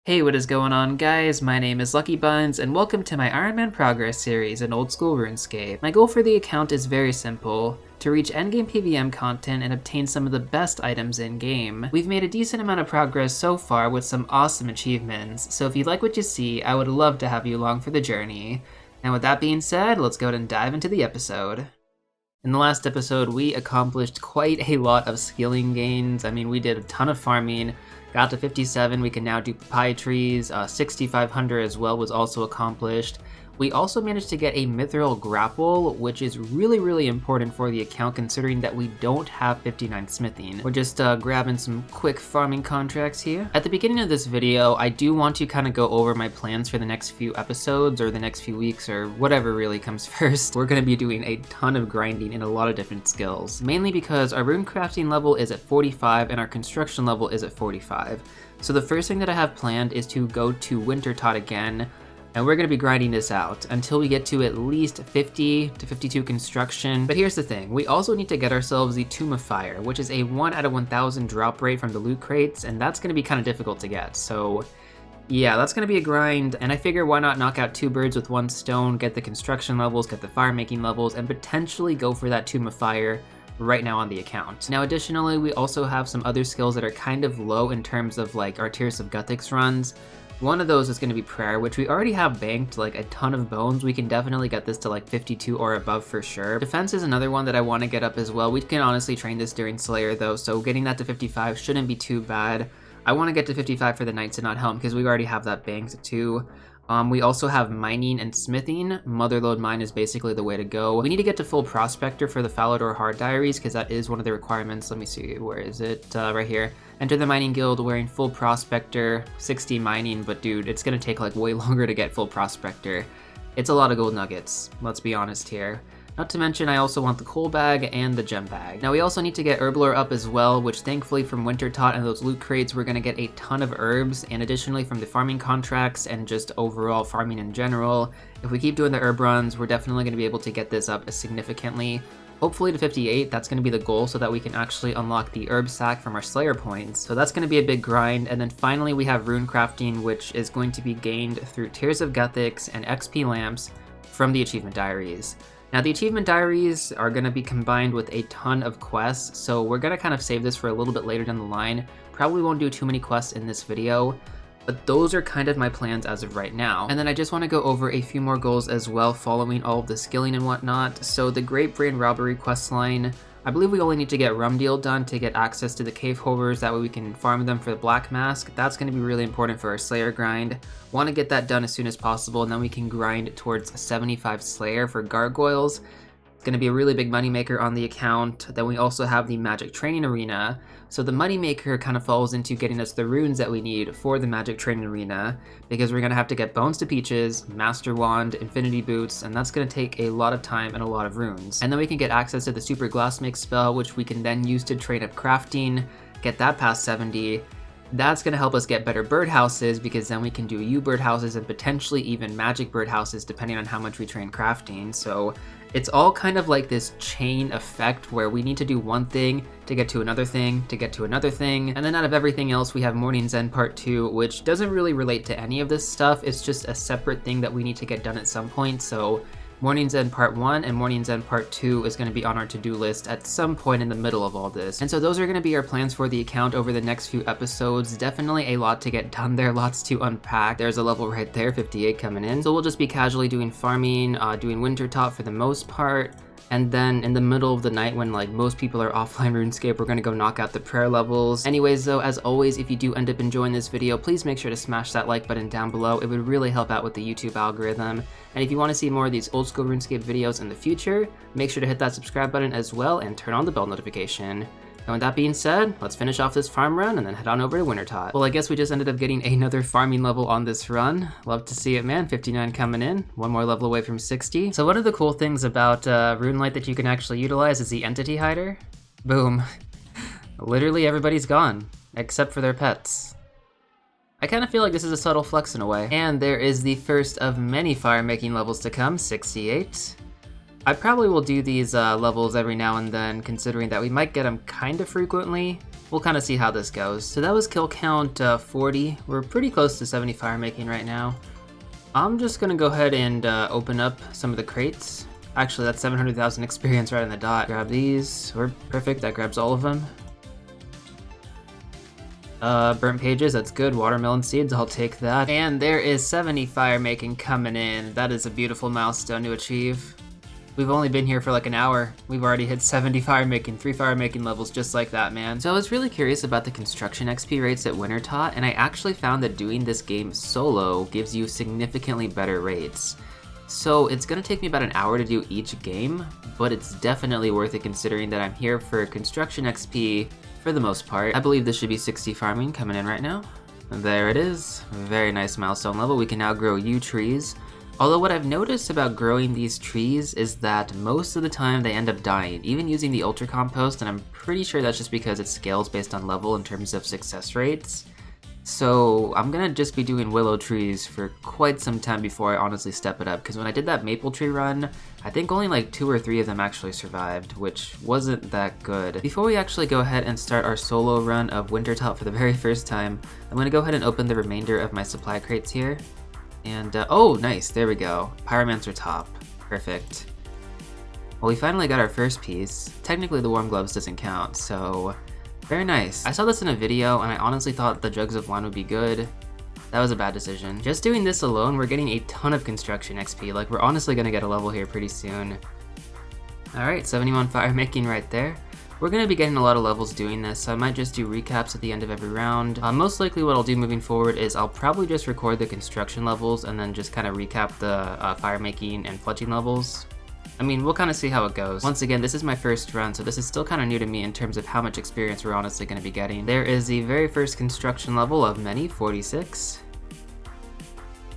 Hey, what is going on, guys? My name is LuckyBunz, and welcome to my Ironman Progress series in Old School Runescape. My goal for the account is very simple: to reach endgame PVM content and obtain some of the best items in-game. We've made a decent amount of progress so far with some awesome achievements, so if you like what you see, I would love to have you along for the journey. And with that being said, let's go ahead and dive into the episode. In the last episode, we accomplished quite a lot of skilling gains. I mean, we did a ton of farming, got to 57, we can now do papaya trees, 6,500 as well was also accomplished. We also managed to get a mithril grapple, which is really important for the account considering that we don't have 59 smithing. We're just grabbing some quick farming contracts here. At the beginning of this video, I do want to kind of go over my plans for the next few episodes or the next few weeks or whatever really comes first. We're going to be doing a ton of grinding in a lot of different skills, mainly because our runecrafting level is at 45 and our construction level is at 45. So the first thing that I have planned is to go to Wintertot again, and we're going to be grinding this out until we get to at least 50 to 52 construction. But here's the thing, we also need to get ourselves the Tomb of Fire, which is a 1 out of 1,000 drop rate from the loot crates, and that's going to be kind of difficult to get. So yeah, that's going to be a grind, and I figure why not knock out 2 birds with 1 stone, get the construction levels, get the fire making levels, and potentially go for that Tomb of Fire right now on the account. Now additionally, we also have some other skills that are kind of low in terms of like our Tears of Guthix runs. One of those is going to be Prayer, which we already have banked like a ton of bones. We can definitely get this to like 52 or above for sure. Defense is another one that I want to get up as well. We can honestly train this during Slayer though, so getting that to 55 shouldn't be too bad. I want to get to 55 for the Knights of Not Helm because we already have that banked too. We also have mining and smithing. Motherlode mine is basically the way to go. We need to get to full prospector for the Falador Hard Diaries because that is one of the requirements. Let me see, where is it? Right here. Enter the mining guild wearing full prospector, 60 mining, but dude, it's gonna take like way longer to get full prospector. It's a lot of gold nuggets, let's be honest here. Not to mention, I also want the coal bag and the gem bag. Now we also need to get Herblore up as well, which thankfully from Wintertot and those loot crates, we're gonna get a ton of herbs, and additionally from the farming contracts and just overall farming in general. If we keep doing the herb runs, we're definitely gonna be able to get this up significantly. Hopefully to 58, that's going to be the goal so that we can actually unlock the herb sack from our Slayer points. So that's going to be a big grind. And then finally we have runecrafting, which is going to be gained through Tears of Guthix and XP lamps from the achievement diaries. Now the achievement diaries are going to be combined with a ton of quests, so we're going to kind of save this for a little bit later down the line. Probably won't do too many quests in this video, but those are kind of my plans as of right now. And then I just want to go over a few more goals as well following all of the skilling and whatnot. So the Great Brain Robbery questline, I believe we only need to get Rum Deal done to get access to the cave hovers, that way we can farm them for the Black Mask. That's going to be really important for our Slayer grind. Want to get that done as soon as possible, and then we can grind towards 75 Slayer for Gargoyles. It's going to be a really big moneymaker on the account. Then we also have the Magic Training Arena. So the moneymaker kind of falls into getting us the runes that we need for the Magic Training Arena, because we're going to have to get Bones to Peaches, Master Wand, Infinity Boots, and that's going to take a lot of time and a lot of runes. And then we can get access to the Super Glass Mix spell, which we can then use to train up crafting, get that past 70. That's going to help us get better birdhouses, because then we can do U birdhouses and potentially even magic birdhouses depending on how much we train crafting. So it's all kind of like this chain effect where we need to do one thing to get to another thing, to get to another thing. And then out of everything else, we have Morning's End Part 2, which doesn't really relate to any of this stuff. It's just a separate thing that we need to get done at some point. So Morning's End Part 1 and Morning's End Part 2 is going to be on our to-do list at some point in the middle of all this. And so those are going to be our plans for the account over the next few episodes. Definitely a lot to get done there, lots to unpack. There's a level right there, 58 coming in. So we'll just be casually doing farming, doing Wintertot for the most part. And then in the middle of the night when like most people are offline RuneScape, we're gonna go knock out the prayer levels. Anyways though, as always, if you do end up enjoying this video, please make sure to smash that like button down below. It would really help out with the YouTube algorithm. And if you want to see more of these old school RuneScape videos in the future, make sure to hit that subscribe button as well and turn on the bell notification. And with that being said, let's finish off this farm run and then head on over to Wintertot. Well, I guess we just ended up getting another farming level on this run. Love to see it, man. 59 coming in, one more level away from 60. So one of the cool things about RuneLite that you can actually utilize is the entity hider. Boom. Literally everybody's gone, except for their pets. I kind of feel like this is a subtle flex in a way. And there is the first of many fire making levels to come, 68. I probably will do these levels every now and then, considering that we might get them kind of frequently. we'll kind of see how this goes. So that was kill count 40. We're pretty close to 70 fire making right now. I'm just gonna go ahead and open up some of the crates. Actually, that's 700,000 experience right on the dot. Grab these. We're perfect. That grabs all of them. Burnt pages, that's good. Watermelon seeds, I'll take that. And there is 70 fire making coming in. That is a beautiful milestone to achieve. We've only been here for like an hour. We've already hit 70 fire making, 3 fire making levels just like that, man. So I was really curious about the construction XP rates that Winter taught, and I actually found that doing this game solo gives you significantly better rates. So it's gonna take me about an hour to do each game, but it's definitely worth it considering that I'm here for construction XP for the most part. I believe this should be 60 farming coming in right now. There it is. Very nice milestone level. We can now grow yew trees. Although what I've noticed about growing these trees is that most of the time they end up dying, even using the ultra compost, and I'm pretty sure that's just because it scales based on level in terms of success rates. So I'm gonna just be doing willow trees for quite some time before I honestly step it up, because when I did that maple tree run, I think only like 2 or 3 of them actually survived, which wasn't that good. Before we actually go ahead and start our solo run of Winter Top for the very first time, I'm gonna go ahead and open the remainder of my supply crates here. And oh, nice, there we go. Pyromancer top, perfect. Well, we finally got our first piece. Technically the warm gloves doesn't count, so very nice. I saw this in a video and I honestly thought the jugs of wine would be good. That was a bad decision. Just doing this alone, we're getting a ton of construction XP. Like, we're honestly gonna get a level here pretty soon. All right, 71 fire making right there. We're gonna be getting a lot of levels doing this, so I might just do recaps at the end of every round. Most likely what I'll do moving forward is I'll probably just record the construction levels and then just kind of recap the fire making and fletching levels. I mean, we'll kind of see how it goes. Once again, this is my first run, so this is still kind of new to me in terms of how much experience we're honestly going to be getting. There is the very first construction level of many, 46.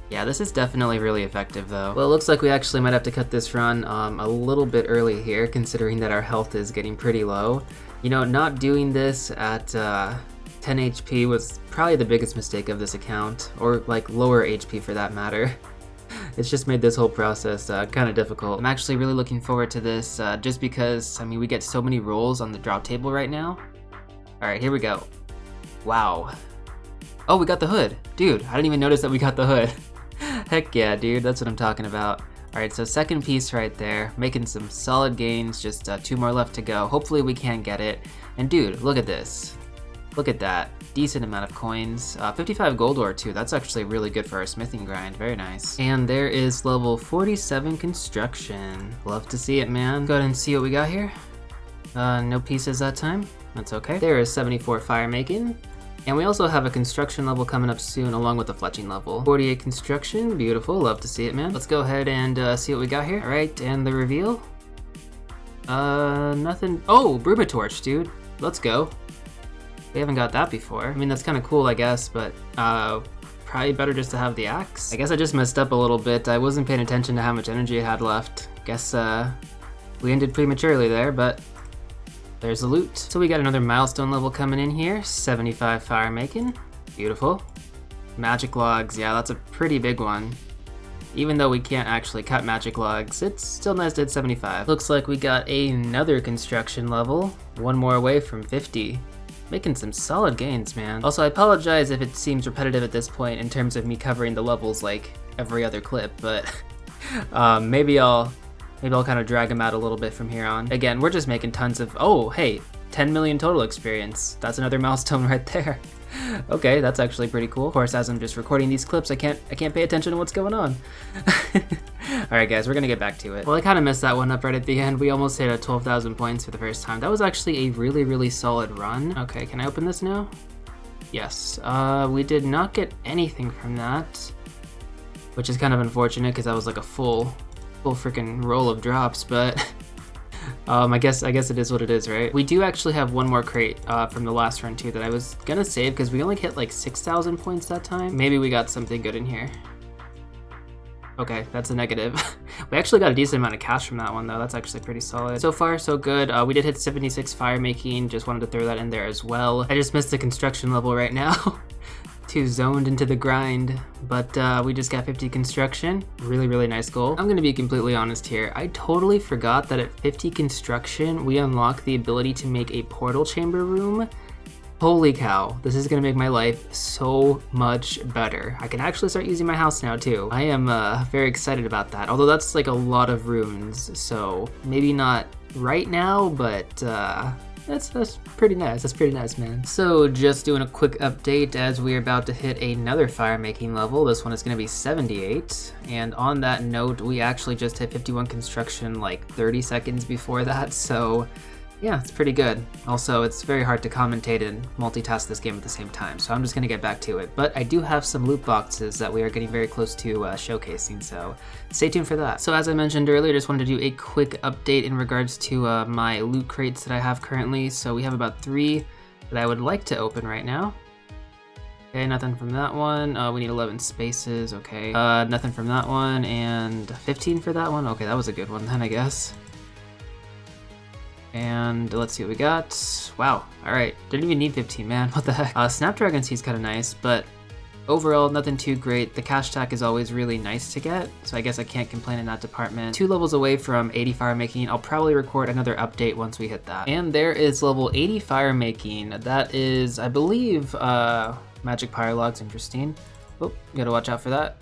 Yeah, this is definitely really effective though. Well, it looks like we actually might have to cut this run a little bit early here, considering that our health is getting pretty low. You know, not doing this at 10 HP was probably the biggest mistake of this account, or like lower HP for that matter. It's just made this whole process kind of difficult. I'm actually really looking forward to this just because, I mean, we get so many rolls on the drop table right now. All right, here we go. Wow. Oh, we got the hood. Dude, I didn't even notice that we got the hood. Heck yeah, dude, that's what I'm talking about. All right, so second piece right there, making some solid gains, just 2 more left to go. Hopefully we can get it. And dude, look at this. Look at that, decent amount of coins. 55 gold ore too, that's actually really good for our smithing grind, very nice. And there is level 47 construction. Love to see it, man. Go ahead and see what we got here. No pieces that time, that's okay. There is 74 fire making. And we also have a construction level coming up soon along with the fletching level. 48 construction, beautiful, love to see it, man. Let's go ahead and see what we got here. All right, and the reveal. Nothing, oh, Brumatorch, dude, let's go. We haven't got that before. I mean, that's kind of cool, I guess, but probably better just to have the axe. I guess I just messed up a little bit. I wasn't paying attention to how much energy I had left. Guess we ended prematurely there, but there's the loot. So we got another milestone level coming in here. 75 fire making, beautiful. Magic logs, yeah, that's a pretty big one. Even though we can't actually cut magic logs, it's still nice to hit 75. Looks like we got another construction level, 1 more away from 50. Making some solid gains, man. Also, I apologize if it seems repetitive at this point in terms of me covering the levels like every other clip, but maybe I'll kind of drag them out a little bit from here on. Again, we're just making tons of, oh, hey, 10 million total experience. That's another milestone right there. Okay, that's actually pretty cool. Of course, as I'm just recording these clips, I can't pay attention to what's going on. All right, guys, we're gonna get back to it. Well, I kind of messed that one up right at the end. We almost hit 12,000 points for the first time. That was actually a really, really solid run. Okay, can I open this now? Yes. We did not get anything from that, which is kind of unfortunate because that was like a full freaking roll of drops, but I guess it is what it is, right? We do actually have 1 more crate from the last run too that I was gonna save because we only hit like 6,000 points that time. Maybe we got something good in here. Okay, that's a negative. We actually got a decent amount of cash from that one though. That's actually pretty solid. So far, so good. We did hit 76 fire making. Just wanted to throw that in there as well. I just missed the construction level right now. Too zoned into the grind, but we just got 50 construction. Really, really nice goal. I'm gonna be completely honest here. I totally forgot that at 50 construction, we unlock the ability to make a portal chamber room. Holy cow, this is gonna make my life so much better. I can actually start using my house now too. I am very excited about that, although that's like a lot of runes, so maybe not right now, but that's pretty nice. That's pretty nice, man. So just doing a quick update as we're about to hit another fire making level. This one is gonna be 78. And on that note, we actually just hit 51 construction like 30 seconds before that, so yeah, it's pretty good. Also, it's very hard to commentate and multitask this game at the same time, so I'm just gonna get back to it. But I do have some loot boxes that we are getting very close to showcasing, so stay tuned for that. So as I mentioned earlier, just wanted to do a quick update in regards to my loot crates that I have currently. So we have about 3 that I would like to open right now. Okay, nothing from that one. We need 11 spaces, okay. Nothing from that one, and 15 for that one. Okay, that was a good one then, I guess. And let's see what we got. Wow, all right, didn't even need 15, man, what the heck. Snapdragon Seed's kind of nice, but overall, nothing too great. The cash tack is always really nice to get, so I guess I can't complain in that department. 2 levels away from 80 fire making. I'll probably record another update once we hit that. And there is level 80 fire making. That is, I believe, magic pyre logs, interesting. Oh, gotta watch out for that.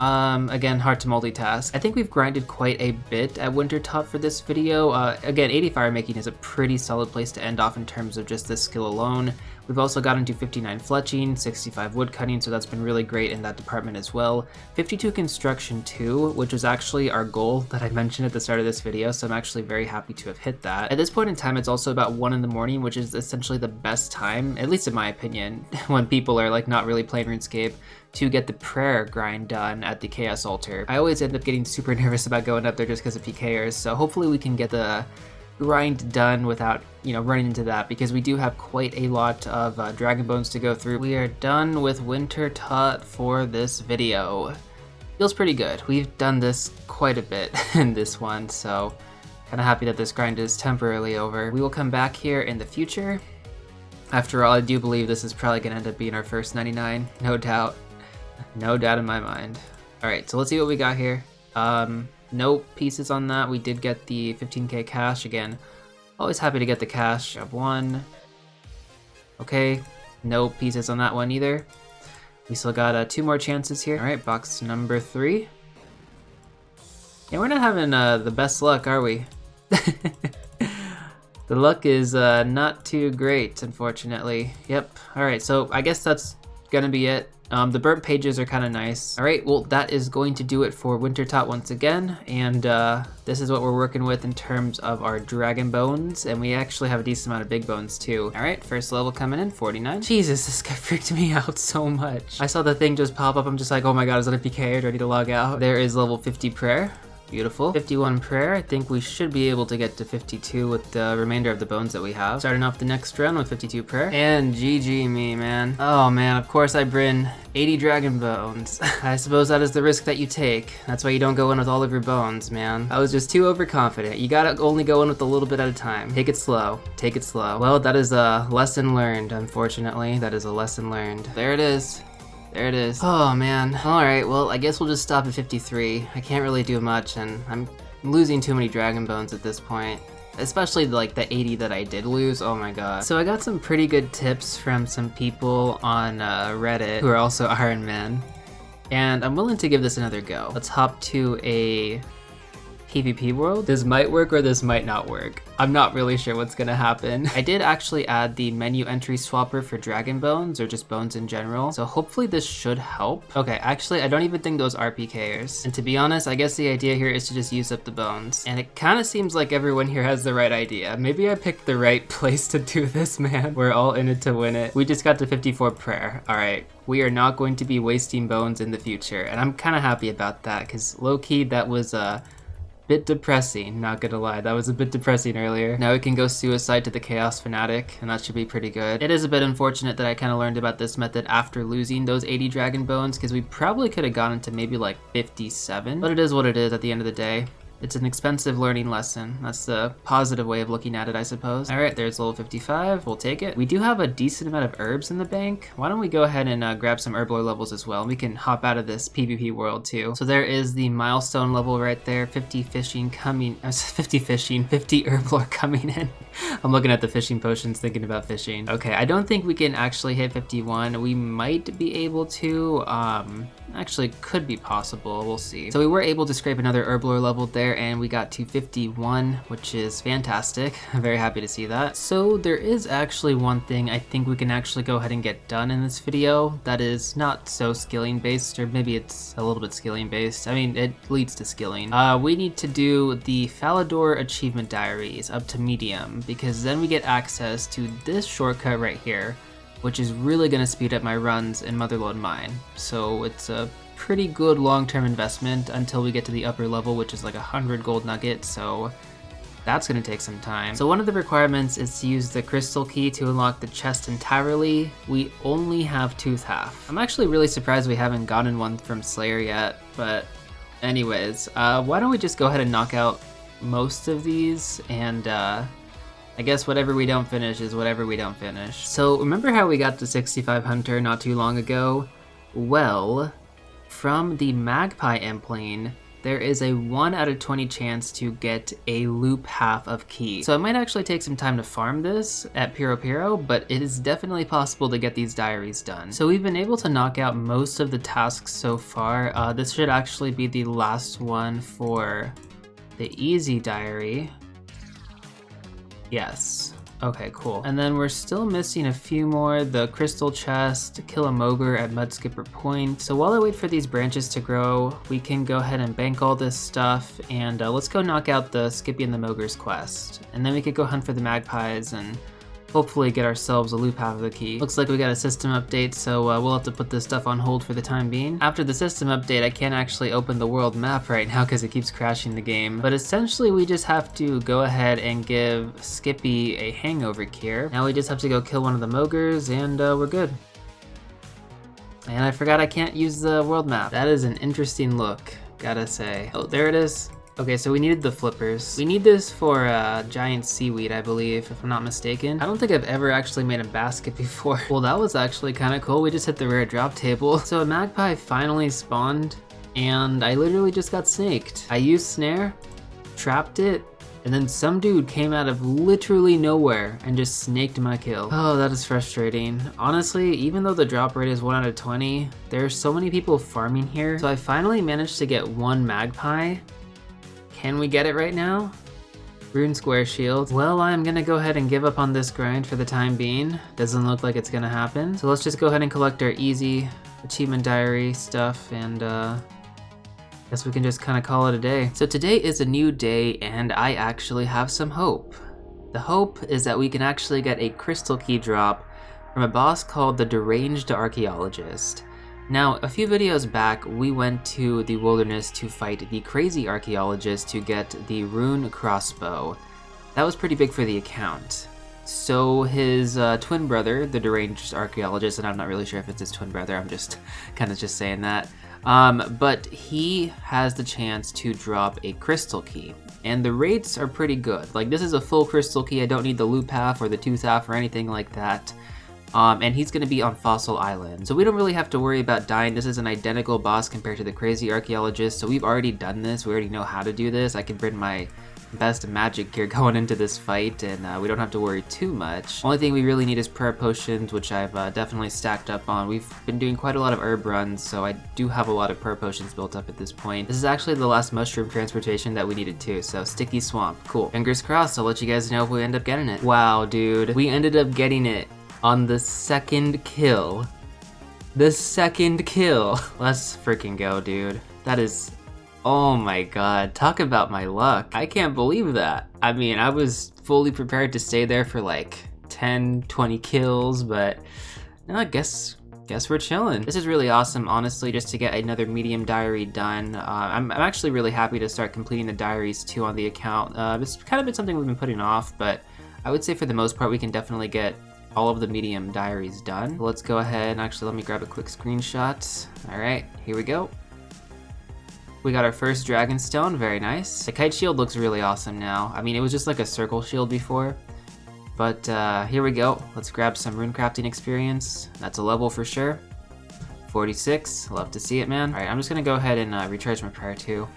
Again, hard to multitask. I think we've grinded quite a bit at Wintertop for this video. Again, 80 fire making is a pretty solid place to end off in terms of just this skill alone. We've also gotten to 59 fletching, 65 wood cutting, so that's been really great in that department as well. 52 construction too, which was actually our goal that I mentioned at the start of this video, so I'm actually very happy to have hit that. At this point in time, it's also about 1 in the morning, which is essentially the best time, at least in my opinion, when people are like not really playing RuneScape, to get the prayer grind done at the Chaos Altar. I always end up getting super nervous about going up there just because of PKers, so hopefully we can get the grind done without, running into that, because we do have quite a lot of dragon bones to go through. We are done with Wintertop for this video. Feels pretty good. We've done this quite a bit in this one, so kind of happy that this grind is temporarily over. We will come back here in the future. After all, I do believe this is probably gonna end up being our first 99, no doubt. No doubt in my mind. All right, so let's see what we got here. No pieces on that. We did get the 15k cash again. Always happy to get the cash. Of 1. Okay, no pieces on that one either. We still got 2 more chances here. All right, box number 3. Yeah, we're not having the best luck, are we? The luck is not too great, unfortunately. Yep. All right, so I guess that's gonna be it. The burnt pages are kind of nice. All right, well, that is going to do it for Wintertop once again, and this is what we're working with in terms of our dragon bones, and we actually have a decent amount of big bones too. All right, first level coming in, 49. Jesus, this guy freaked me out so much. I saw the thing just pop up, I'm just like, oh my god, is that a PK? Ready to log out? There is level 50 prayer. Beautiful. 51 prayer. I think we should be able to get to 52 with the remainder of the bones that we have. Starting off the next round with 52 prayer. And GG me, man. Oh man, of course I bring 80 dragon bones. I suppose that is the risk that you take. That's why you don't go in with all of your bones, man. I was just too overconfident. You gotta only go in with a little bit at a time. Take it slow. Take it slow. Well, that is a lesson learned, unfortunately. That is a lesson learned. There it is. There it is. Oh man. Alright, well, I guess we'll just stop at 53. I can't really do much, and I'm losing too many dragon bones at this point. Especially like the 80 that I did lose, oh my god. So I got some pretty good tips from some people on Reddit who are also Iron Men, and I'm willing to give this another go. Let's hop to a PvP world. This might work or this might not work. I'm not really sure what's gonna happen. I did actually add the menu entry swapper for dragon bones, or just bones in general, so hopefully this should help. Okay, actually I don't even think those are PKers. And to be honest, I guess the idea here is to just use up the bones. And it kind of seems like everyone here has the right idea. Maybe I picked the right place to do this, man. We're all in it to win it. We just got to 54 prayer. All right, we are not going to be wasting bones in the future. And I'm kind of happy about that, because low-key that was bit depressing, not gonna lie. That was a bit depressing earlier. Now we can go suicide to the Chaos Fanatic, and that should be pretty good. It is a bit unfortunate that I kind of learned about this method after losing those 80 dragon bones, because we probably could have gotten to maybe like 57. But it is what it is at the end of the day. It's an expensive learning lesson. That's the positive way of looking at it, I suppose. All right, there's level 55. We'll take it. We do have a decent amount of herbs in the bank. Why don't we go ahead and grab some Herblore levels as well? We can hop out of this PvP world too. So there is the milestone level right there. 50 fishing coming. 50 fishing. 50 Herblore coming in. I'm looking at the fishing potions, thinking about fishing. Okay, I don't think we can actually hit 51. We might be able to. Actually, could be possible. We'll see. So we were able to scrape another Herblore level there, and we got to 51, which is fantastic. I'm very happy to see that. So there is actually one thing I think we can actually go ahead and get done in this video that is not so skilling based, or maybe it's a little bit skilling based. I mean, it leads to skilling. We need to do the Falador achievement diaries up to medium, because then we get access to this shortcut right here, which is really going to speed up my runs in Motherlode Mine. So it's a pretty good long-term investment until we get to the upper level, which is like 100 gold nuggets, so that's going to take some time. So one of the requirements is to use the crystal key to unlock the chest entirely. We only have Tooth Half. I'm actually really surprised we haven't gotten one from Slayer yet, but anyways, why don't we just go ahead and knock out most of these, and I guess whatever we don't finish is whatever we don't finish. So remember how we got to 65 Hunter not too long ago? Well, from the Magpie Emplane, there is a 1 out of 20 chance to get a loop half of key. So it might actually take some time to farm this at Piro Piro, but it is definitely possible to get these diaries done. So we've been able to knock out most of the tasks so far. This should actually be the last one for the easy diary. Yes. Okay, cool. And then we're still missing a few more. The crystal chest, kill a mogre at Mudskipper Point. So while I wait for these branches to grow, we can go ahead and bank all this stuff, and let's go knock out the Skippy and the Mogres quest. And then we could go hunt for the magpies and hopefully get ourselves a loop half of the key. Looks like we got a system update, so we'll have to put this stuff on hold for the time being. After the system update, I can't actually open the world map right now because it keeps crashing the game. But essentially, we just have to go ahead and give Skippy a hangover cure. Now we just have to go kill one of the Mogres, and we're good. And I forgot I can't use the world map. That is an interesting look, gotta say. Oh, there it is. Okay, so we needed the flippers. We need this for giant seaweed, I believe, if I'm not mistaken. I don't think I've ever actually made a basket before. Well, that was actually kind of cool. We just hit the rare drop table. So a magpie finally spawned, and I literally just got snaked. I used snare, trapped it, and then some dude came out of literally nowhere and just snaked my kill. Oh, that is frustrating. Honestly, even though the drop rate is 1 out of 20, there are so many people farming here. So I finally managed to get one magpie. Can we get it right now? Rune Square Shield. Well, I'm gonna go ahead and give up on this grind for the time being. Doesn't look like it's gonna happen. So let's just go ahead and collect our easy achievement diary stuff, and guess we can just kind of call it a day. So today is a new day, and I actually have some hope. The hope is that we can actually get a crystal key drop from a boss called the Deranged Archaeologist. Now, a few videos back, we went to the wilderness to fight the crazy archaeologist to get the rune crossbow. That was pretty big for the account. So his twin brother, the deranged archaeologist, and I'm not really sure if it's his twin brother, I'm just kind of just saying that, but he has the chance to drop a crystal key. And the rates are pretty good. Like, this is a full crystal key, I don't need the loop half or the tooth half or anything like that. And he's going to be on Fossil Island. So we don't really have to worry about dying. This is an identical boss compared to the crazy archaeologist. So we've already done this. We already know how to do this. I can bring my best magic gear going into this fight, and we don't have to worry too much. Only thing we really need is prayer potions, which I've definitely stacked up on. We've been doing quite a lot of herb runs, so I do have a lot of prayer potions built up at this point. This is actually the last mushroom transportation that we needed too, so Sticky Swamp, cool. Fingers crossed, I'll let you guys know if we end up getting it. Wow, dude, we ended up getting it on the second kill. The second kill. Let's freaking go, dude. That is, oh my god, talk about my luck. I can't believe that. I mean, I was fully prepared to stay there for like 10, 20 kills, but no, I guess we're chilling. This is really awesome, honestly, just to get another medium diary done. I'm actually really happy to start completing the diaries too on the account. It's kind of been something we've been putting off, but I would say for the most part we can definitely get all of the medium diaries done. Let's go ahead and actually let me grab a quick screenshot. All right, here we go. We got our first dragon stone, very nice. The kite shield looks really awesome now. I mean, it was just like a circle shield before. But here we go. Let's grab some runecrafting experience. That's a level for sure. 46, love to see it, man. All right, I'm just gonna go ahead and recharge my prayer too.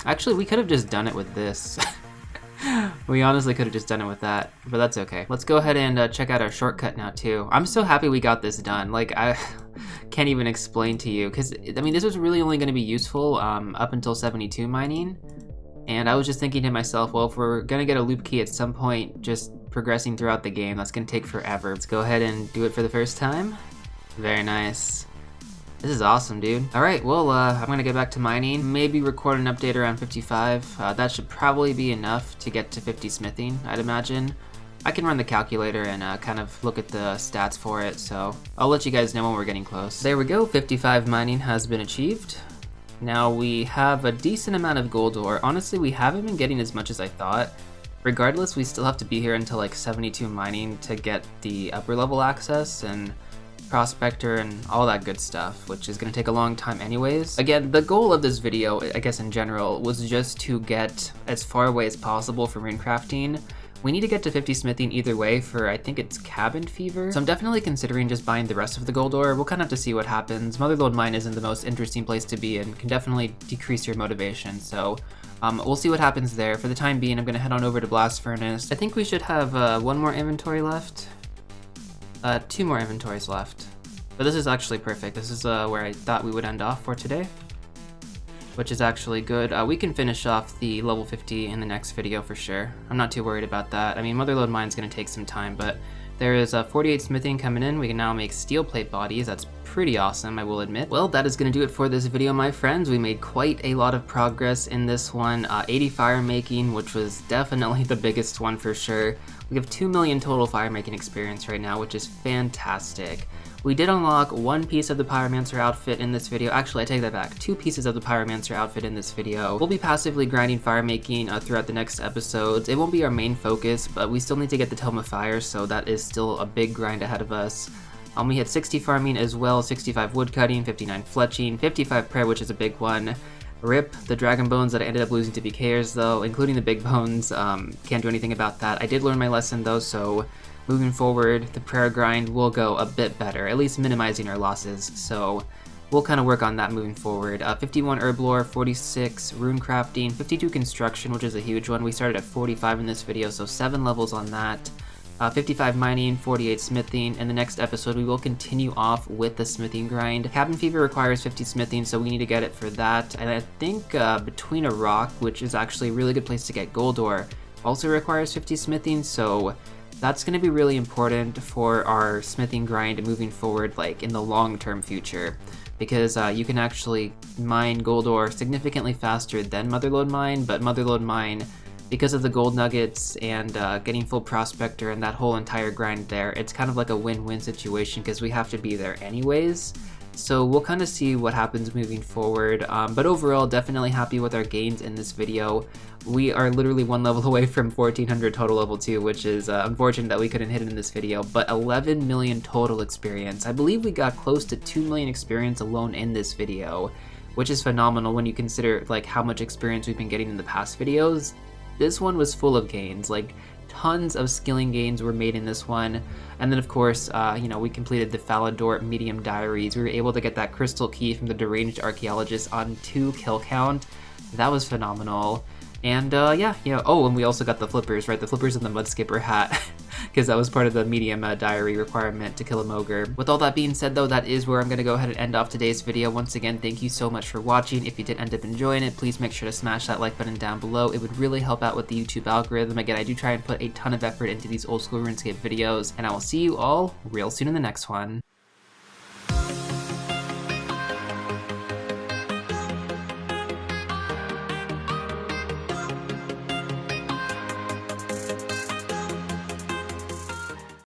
Actually, we could have just done it with this. We honestly could have just done it with that, but that's okay. Let's go ahead and check out our shortcut now too. I'm so happy we got this done. Like, I can't even explain to you, because I mean, this was really only gonna be useful up until 72 mining. And I was just thinking to myself, well, if we're gonna get a loop key at some point, just progressing throughout the game, that's gonna take forever. Let's go ahead and do it for the first time. Very nice. This is awesome, dude. All right, well, I'm gonna get back to mining. Maybe record an update around 55. That should probably be enough to get to 50 smithing, I'd imagine. I can run the calculator and kind of look at the stats for it, so I'll let you guys know when we're getting close. There we go, 55 mining has been achieved. Now we have a decent amount of gold ore. Honestly, we haven't been getting as much as I thought. Regardless, we still have to be here until like 72 mining to get the upper level access and prospector and all that good stuff, which is going to take a long time anyways. Again, the goal of this video, I guess in general, was just to get as far away as possible from runecrafting. We need to get to 50 smithing either way for, I think it's cabin fever. So I'm definitely considering just buying the rest of the gold ore. We'll kind of have to see what happens. Motherlode Mine isn't the most interesting place to be and can definitely decrease your motivation. So we'll see what happens there. For the time being, I'm going to head on over to Blast Furnace. I think we should have one more inventory left. 2 more inventories left. But this is actually perfect. This is where I thought we would end off for today, which is actually good. We can finish off the level 50 in the next video for sure. I'm not too worried about that. I mean, Motherlode Mine's gonna take some time, but there is 48 smithing coming in. We can now make steel plate bodies. That's pretty awesome, I will admit. Well, that is gonna do it for this video, my friends. We made quite a lot of progress in this one. 80 fire making, which was definitely the biggest one for sure. We have 2 million total fire making experience right now, which is fantastic. We did unlock 1 piece of the Pyromancer outfit in this video. Actually, I take that back. 2 pieces of the Pyromancer outfit in this video. We'll be passively grinding fire making throughout the next episodes. It won't be our main focus, but we still need to get the Tome of Fire, so that is still a big grind ahead of us. We hit 60 farming as well, 65 woodcutting, 59 fletching, 55 prayer, which is a big one. RIP the dragon bones that I ended up losing to BKers though, including the big bones. Can't do anything about that. I did learn my lesson though, so moving forward, the prayer grind will go a bit better, at least minimizing our losses. So we'll kind of work on that moving forward. 51 Herblore, 46 runecrafting, 52 construction, which is a huge one. We started at 45 in this video, so 7 levels on that. 55 mining, 48 smithing. In the next episode, we will continue off with the smithing grind. Cabin fever requires 50 smithing, so we need to get it for that. And I think Between a Rock, which is actually a really good place to get gold ore, also requires 50 smithing, so that's going to be really important for our smithing grind moving forward, like in the long-term future, because you can actually mine gold ore significantly faster than Motherlode Mine, but Motherlode Mine, because of the gold nuggets and getting full prospector and that whole entire grind there, it's kind of like a win-win situation because we have to be there anyways. So we'll kind of see what happens moving forward, but overall definitely happy with our gains in this video. We are literally 1 level away from 1400 total level 2, which is unfortunate that we couldn't hit it in this video, but 11 million total experience. I believe we got close to 2 million experience alone in this video, which is phenomenal when you consider like how much experience we've been getting in the past videos. This one was full of gains, like tons of skilling gains were made in this one. And then of course, you know, we completed the Falador medium diaries. We were able to get that crystal key from the deranged archaeologist on 2 kill count. That was phenomenal. And yeah, you know, oh, and we also got the flippers, right? The flippers and the mud skipper hat, because that was part of the medium diary requirement to kill a mogre. With all that being said though, that is where I'm going to go ahead and end off today's video. Once again, thank you so much for watching. If you did end up enjoying it, please make sure to smash that like button down below. It would really help out with the YouTube algorithm. Again, I do try and put a ton of effort into these old school RuneScape videos, and I will see you all real soon in the next one.